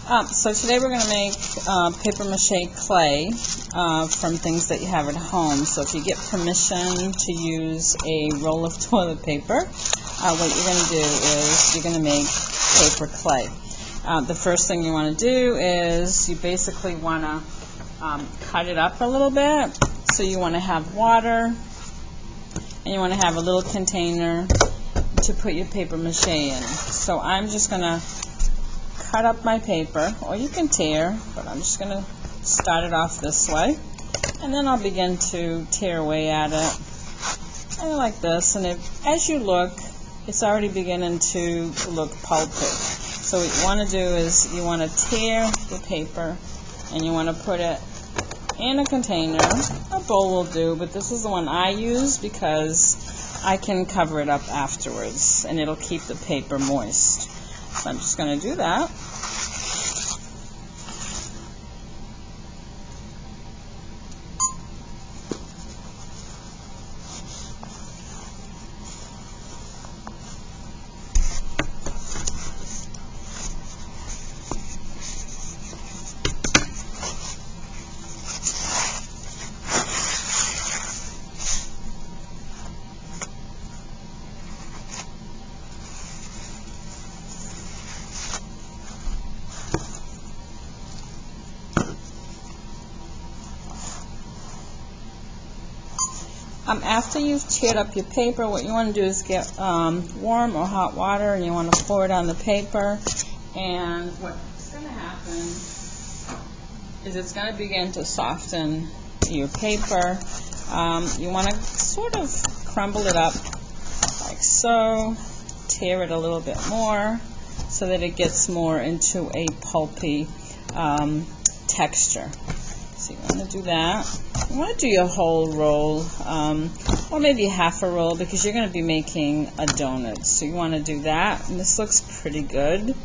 So today we're going to make paper mache clay from things that you have at home. So if you get permission to use a roll of toilet paper, what you're going to do is you're going to make paper clay. The first thing you want to do is you basically want to cut it up a little bit. So you want to have water, and you want to have a little container to put your paper mache in. So I'm just going to cut up my paper, or you can tear, but I'm just going to start it off this way, and then I'll begin to tear away at it, and like this. And as you look, it's already beginning to look pulpy. So what you want to do is you want to tear the paper, and you want to put it in a container. A bowl will do, but this is the one I use because I can cover it up afterwards, and it'll keep the paper moist. So I'm just going to do that. After you've teared up your paper, what you want to do is get warm or hot water, and you want to pour it on the paper. And what's going to happen is it's going to begin to soften your paper. You want to sort of crumble it up like so, tear it a little bit more so that it gets more into a pulpy texture. So you want to do that. You want to do your whole roll, or maybe half a roll, because you're going to be making a donut. So you want to do that, and this looks pretty good.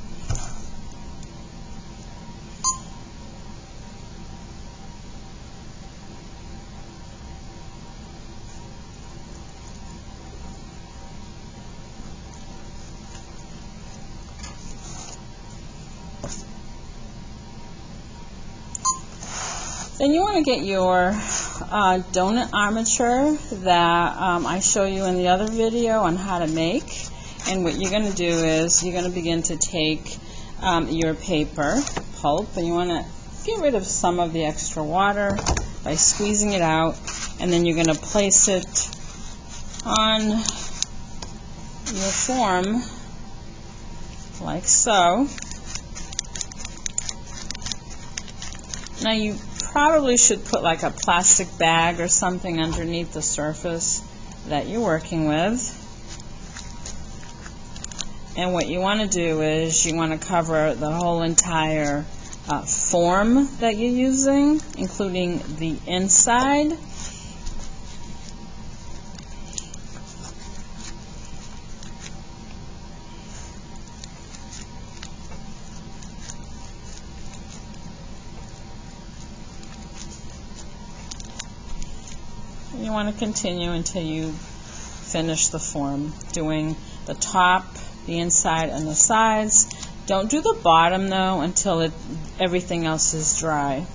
Then you want to get your donut armature that I show you in the other video on how to make. And what you're going to do is you're going to begin to take your paper pulp, and you want to get rid of some of the extra water by squeezing it out, and then you're going to place it on your form like so. Now you probably should put like a plastic bag or something underneath the surface that you're working with. And what you want to do is you want to cover the whole entire form that you're using, including the inside. You want to continue until you finish the form, doing the top, the inside, and the sides. Don't do the bottom though until everything else is dry.